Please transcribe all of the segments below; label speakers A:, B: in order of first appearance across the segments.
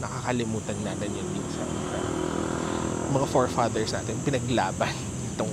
A: nakakalimutan natin yun minsan. Mga forefathers natin pinaglaban itong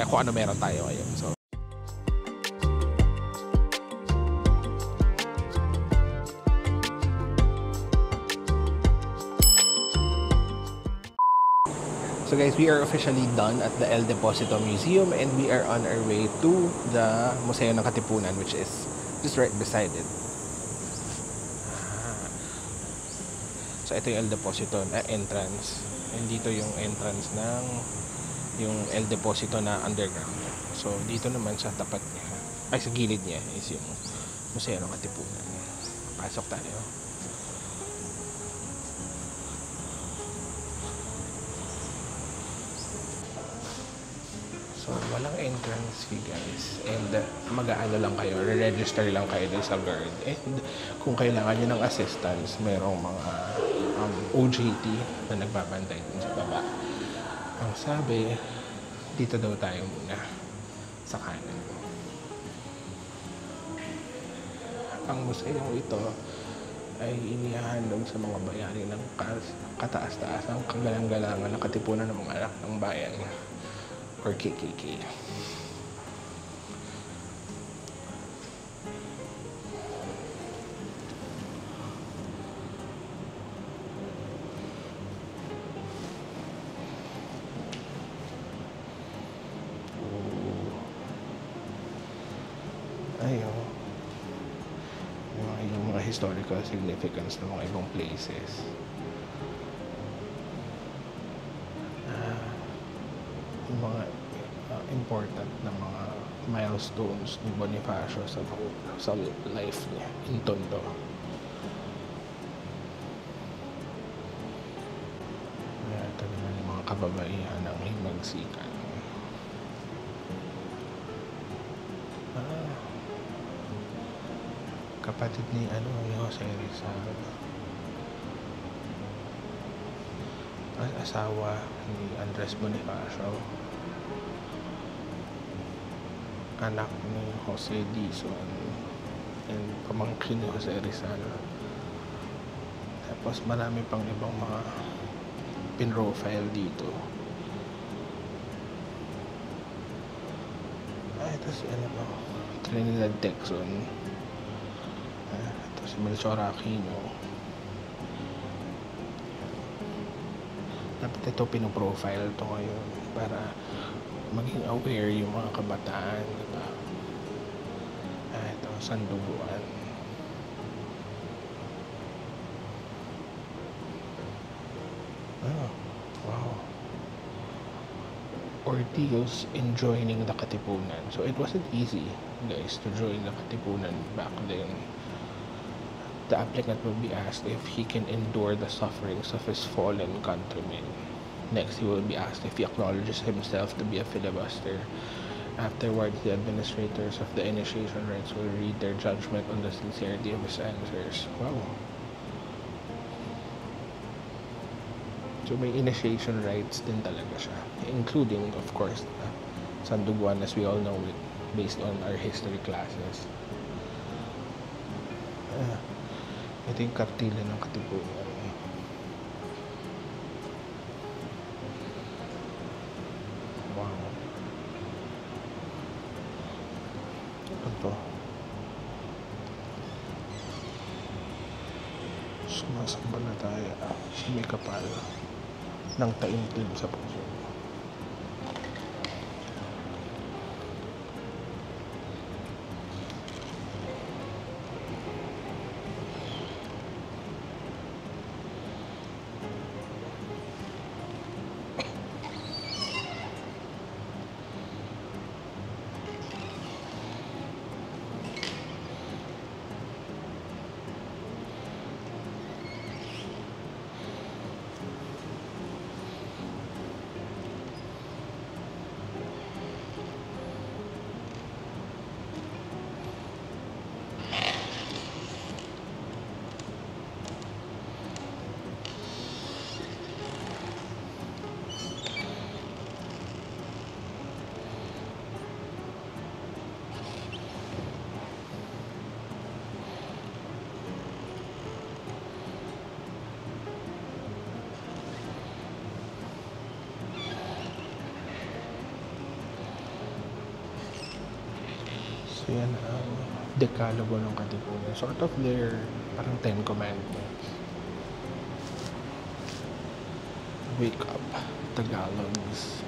A: kung ano meron tayo ngayon. So guys, we are officially done at the El Deposito Museum and we are on our way to the Museo ng Katipunan, which is just right beside it. So ito yung El Deposito na entrance. And dito yung entrance ng yung El Deposito na underground. So dito naman sa tapat niya, ay sa gilid niya is yung Museo ng Katipunan. Pasok tayo. So, walang entrance fee guys. And mag-aano lang kayo, re-register lang kayo din sa guard. And kung kailangan nyo ng assistance, merong mga OJT na nagbabantay din sa baba. Ang sabi, dito daw tayo muna sa kanan. Ang museo ito ay inihahandog sa mga bayani ng kataas-taas ang kagalang-galangan ng katipunan ng mga anak ng bayan or KKK. Ayun. Yung mga historical significance ng mga ibang places. Yung mga important na mga milestones ni Bonifacio sa life niya in Tondo. Ito naman yung mga kababaihan ng himagsikan. Kapatid ni Jose Rizal, asawa ni Andres Bonifacio, anak ni Jose Dizon, and pamangkin ni Jose Rizal. Tapos marami pang ibang mga pin-profile dito. Ito si Trinidad Texon. Ito si Melchor Aquino. Dapat ito pinoprofile ito ngayon para maging aware yung mga kabataan, diba? Ito, Sanduguan. Wow. Ordeals in joining the Katipunan. So it wasn't easy, guys, to join the Katipunan back then. The applicant will be asked if he can endure the sufferings of his fallen countrymen. Next, he will be asked if he acknowledges himself to be a filibuster. Afterwards, the administrators of the initiation rites will read their judgment on the sincerity of his answers. Wow. So may initiation rites din talaga siya, including, of course, Sanduguan, as we all know it, based on our history classes. Ito yung kartila ng Katipunan. Wow. Ito. Sumasamba na tayo sa may kapal ng taimtim sa puso. yan ang Decalogo ng Katipunan. Sort of their parang 10 Commandments. Wake up, Tagalogs.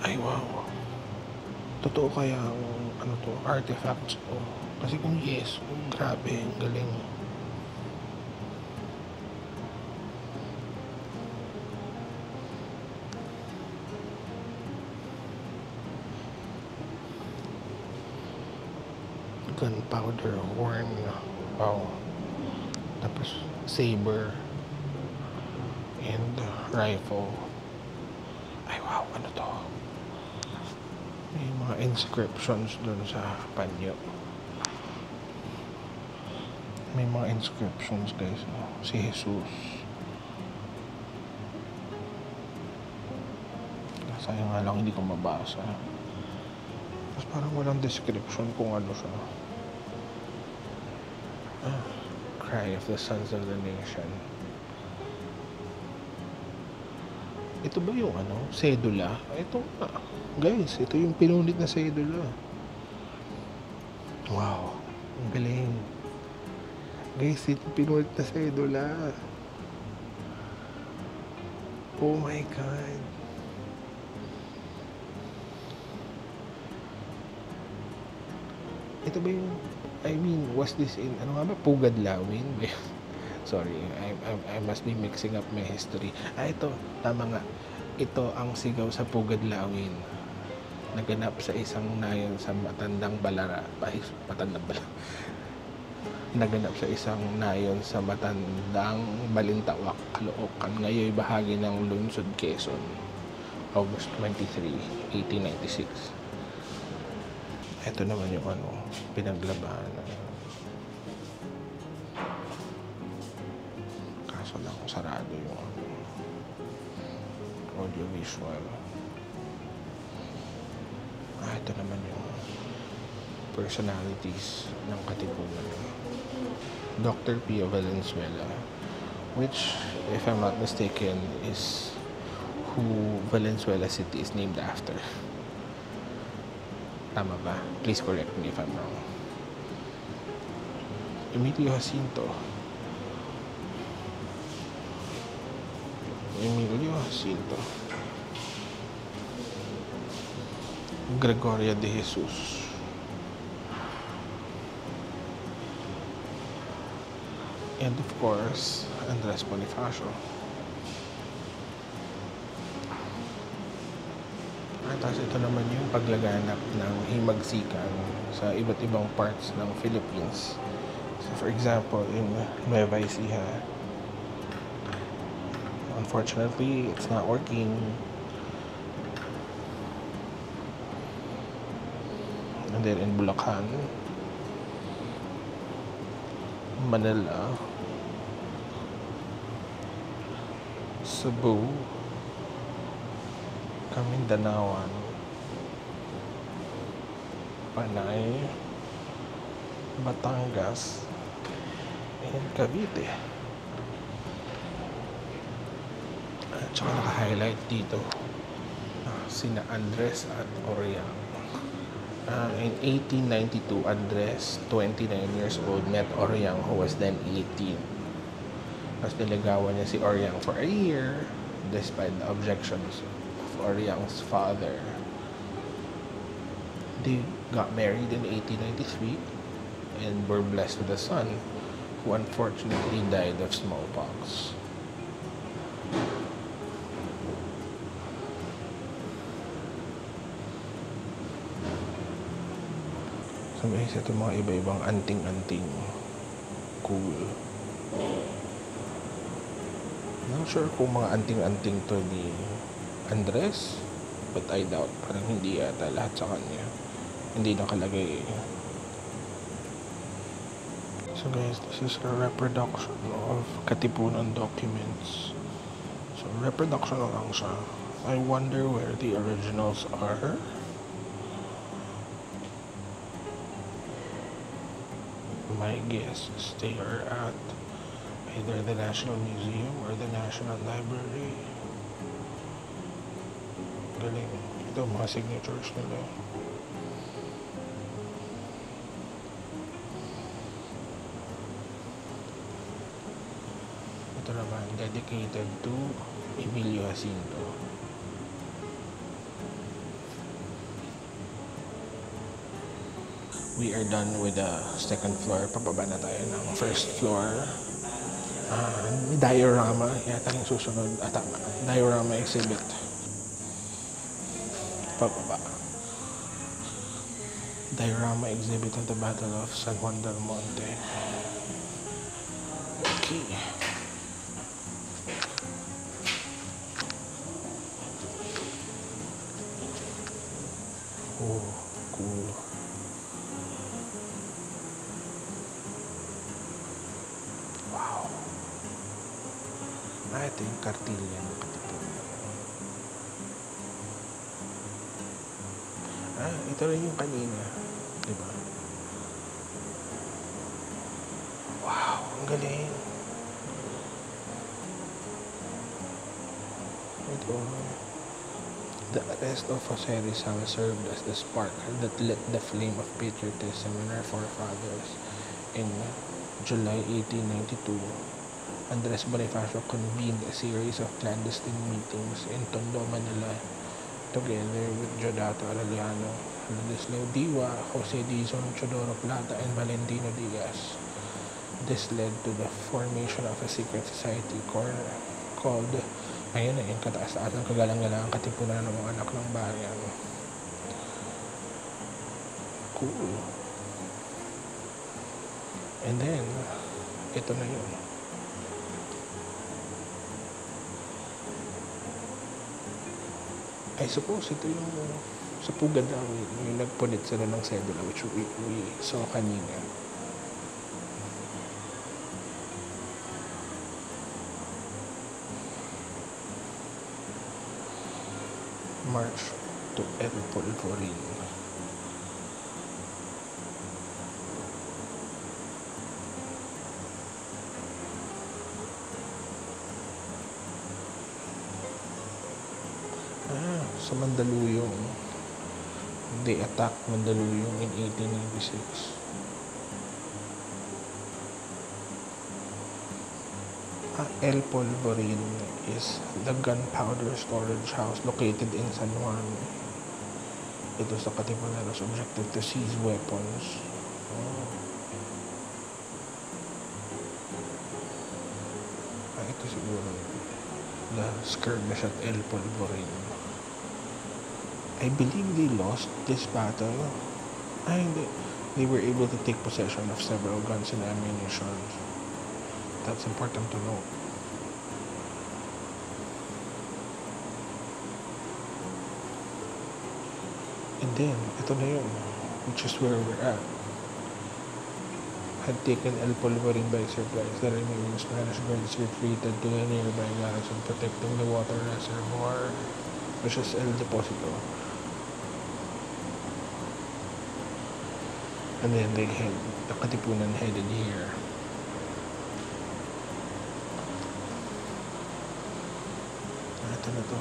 A: Ay, wow. Totoo kaya ang artifacts ko? Kasi kung yes, grabe, ang galing. Gunpowder horn. Wow. Tapos saber and rifle. Ay, wow, ano to? May mga inscriptions dun sa panyo. May mga inscriptions, guys. Si Jesus. Sayang nga lang hindi ko mabasa. Tapos parang walang description kung ano siya. Cry of the Sons of the Nation. Ito ba yung sedula? Ito nga. Guys, ito yung pinunit na sedula. Wow. Ang galing. Guys, ito yung pinunit na sedula. Oh my God. Ito ba yung, was this in, Pugad Lawin? Sorry, I must be mixing up my history. Ito, tama nga. Ito ang sigaw sa Pugad Lawin. Naganap sa isang nayon sa Matandang Balara. Naganap sa isang nayon sa Matandang Balintawak, Caloocan. Ngayon bahagi ng Lungsod, Quezon. August 23, 1896. Ito naman yung pinaglabanan. Kaso lang sarado yung audiovisual. Ito naman yung personalities ng Katipunan. Dr. Pio Valenzuela, which, if I'm not mistaken, is who Valenzuela City is named after. Tama ba? Please correct me if I'm wrong. Emilio Jacinto. Gregoria de Jesus. And of course, Andres Bonifacio. Tapos ito naman yung paglaganap ng himagsikan sa iba't ibang parts ng Philippines. So for example, in Nueva Ecija, unfortunately, it's not working. And then in Bulacan, Manila, Cebu, Camindanaoan, Panay, Batangas, and Cavite. At saka naka-highlight dito sina Andres at Oriang. In 1892, Andres, 29 years old, met Oriang, who was then 18. Tapos niligawan niya si Oriang for a year despite the objections Oriang's father. They got married in 1893 and were blessed with a son who unfortunately died of smallpox. So guys, ito mga iba-ibang anting-anting cool. Not sure kung mga anting-anting to ni Andres, but I doubt. Parang hindi yata lahat sa kanya. Hindi nakalagay. So guys, this is a reproduction of Katipunan documents. So reproduction na lang siya. I wonder where the originals are. My guess is they are at, I Either the National Museum or the National Library. Galing. Ito, mga signatures nila. Ito naman, dedicated to Emilio Jacinto. We are done with the second floor. Pababa na tayo ng first floor. May diorama. Yata yung susunod. Tama. Diorama exhibit. Pababa. Diorama exhibit of the Battle of San Juan del Monte. Okay. Oh, cool. Wow. Ito yung kartilya ng Katipunan. Ito rin yung kanina. Diba? Wow, ang galing. Ito. The arrest of Jose Rizal served as the spark that lit the flame of patriotism in our forefathers. In July 1892, Andres Bonifacio convened a series of clandestine meetings in Tondo, Manila, together with Jodato Arellano, Ladislao Diwa, Jose Dizon, Chodoro Plata, and Valentino Diaz. This led to the formation of a secret society called, ayun na yung kataas-taasan kagalang-galang Katipunan ng mga anak ng bayan. Cool. And then, ito na yun. I suppose ito yung sa Pugad na yung nagpunit sila ng sedula, which we saw kanina. March to El Polvorin. Sa Mandaluyong. They attacked Mandaluyong in 1896. El Polvorin is the gunpowder storage house located in San Juan. Ito sa Katipunero's objective to seize weapons. Ito siguro the skirmish at El Polvorin. I believe they lost this battle. They were able to take possession of several guns and ammunition. That's important to know. And then, ito na yun, which is where we're at. Had taken El Polvorin by surprise. The remaining Spanish guards retreated to a nearby garrison protecting the water reservoir, which is El Deposito. And then the Katipunan headed here. Ito na to.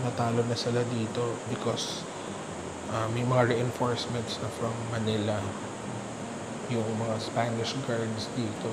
A: Natalo na sila dito because may mga reinforcements na from Manila, yung mga Spanish guards dito.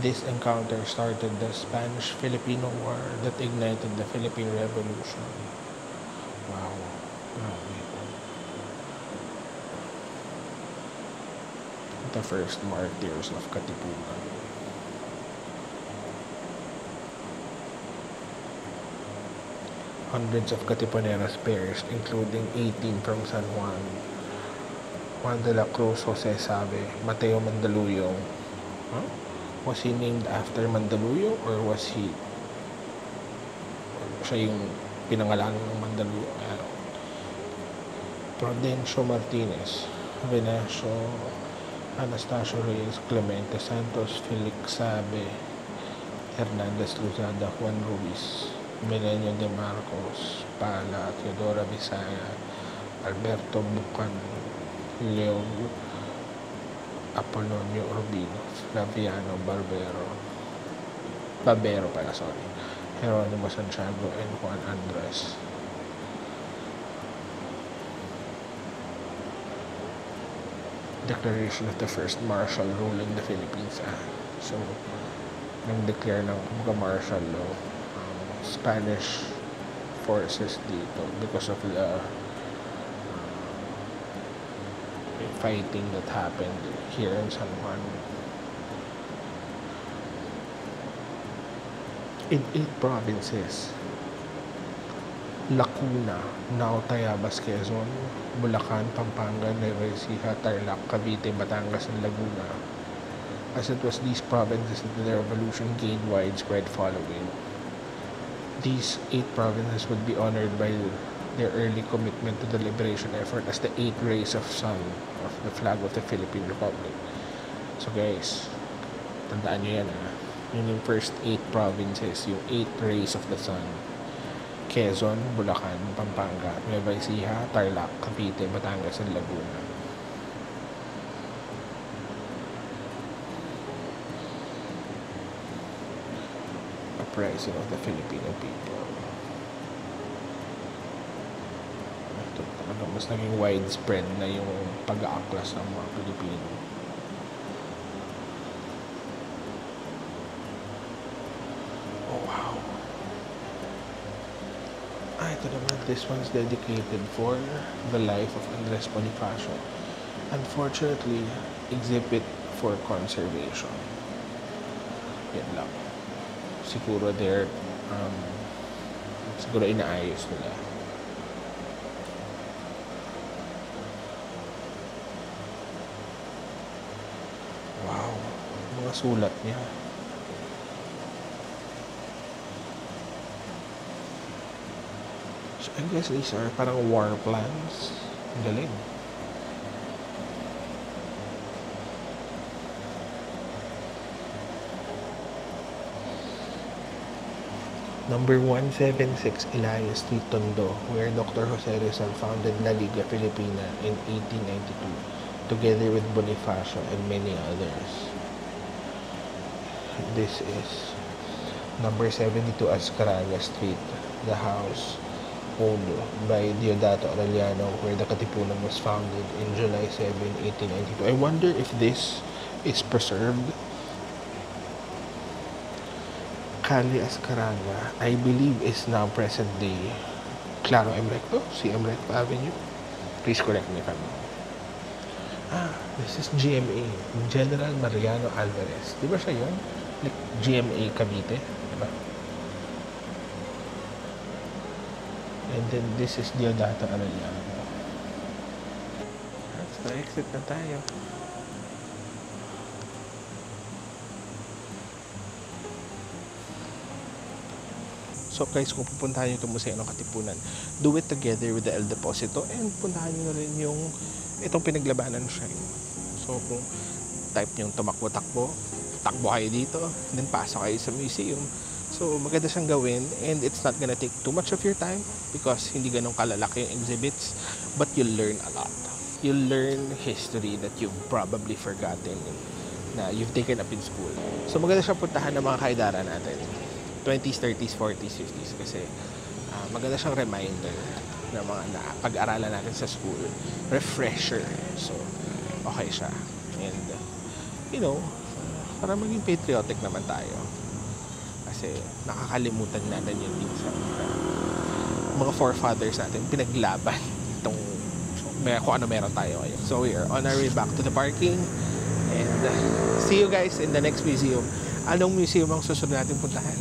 A: This encounter started the Spanish-Filipino War that ignited the Philippine Revolution. Wow. Grabe. The first martyrs of Katipunan. Hundreds of Katipuneros perished, including 18 from San Juan. Juan de la Cruz, Jose Sabe, Mateo Mandaluyong. Was he named after Mandaluyong or was siya yung pinangalanan ng Mandaluyong? Prudencio Martinez, Venancio, Anastasio Reyes, Clemente Santos, Felix Sabe, Hernandez Luzada, Juan Ruiz. Milenio de Marcos, Pala, Teodora Bisaya, Alberto Bucan, Leon Apolonio Urbino, Flaviano Barbero pala, sorry, Geronimo Santiago, and Juan Andres. Declaration of the first martial rule in the Philippines. So, nang-declare ng martial law Spanish forces dito because of the fighting that happened here in San Juan. In 8 provinces, Lacuna, now Tayabas, Quezon, Bulacan, Pampanga, Nueva Ecija, Tarlac, Cavite, Batangas, and Laguna. As it was these provinces that the revolution gained widespread following. These 8 provinces would be honored by their early commitment to the liberation effort as the 8 rays of sun of the flag of the Philippine Republic. So guys, tandaan nyo yan yung first 8 provinces, yung 8 rays of the sun. Quezon, Bulacan, Pampanga, Nueva Ecija, Tarlac, Cavite, Batangas, and Laguna. Uprising of the Filipino people. Mas naging widespread na yung pag-aaklas ng mga Pilipino. Oh wow. Ito naman, this one's dedicated for the life of Andres Bonifacio. Unfortunately, exhibit for conservation. Yan lang. Siguro siguro inaayos nila. Wow, mga sulat niya. So I guess these are parang war plans. Ang galing. Number 176 Elias Street, Tondo, where Dr. Jose Rizal founded La Liga Filipina in 1892. Together with Bonifacio and many others. This is number 72 Azcaraga Street, the house owned by Diodato Arellano, where the Katipunan was founded in July 7, 1892. I wonder if this is preserved. Calle Azcaraga, I believe, is now present day Claro M. Recto, CM Recto Avenue. Please correct me if I'm wrong. This is GMA, General Mariano Alvarez. Di ba siya yun? Like GMA Cavite, di ba? And then this is Diodato Arellano. So exit na tayo. So guys, kung pupuntahan nyo itong Museo ng Katipunan, do it together with the El Deposito and puntahan nyo na rin yung itong pinaglabanan shrine. So kung type nyo tumakbo-takbo, takbo kayo dito, then pasok kayo sa museum. So maganda siyang gawin and it's not gonna take too much of your time because hindi ganun kalalaki yung exhibits, but you'll learn a lot. You'll learn history that you've probably forgotten na you've taken up in school. So maganda siyang puntahan ng mga kaidara natin. 20s, 30s, 40s, 50s kasi maganda siyang reminder ng mga pag-aralan natin sa school. Refresher. So, okay siya. And, para maging patriotic naman tayo. Kasi, nakakalimutan natin yun minsan. Mga forefathers natin, pinaglaban itong kung ano meron tayo ngayon. So, we are on our way back to the parking. And, see you guys in the next museum. Anong museum ang susunod natin puntahan?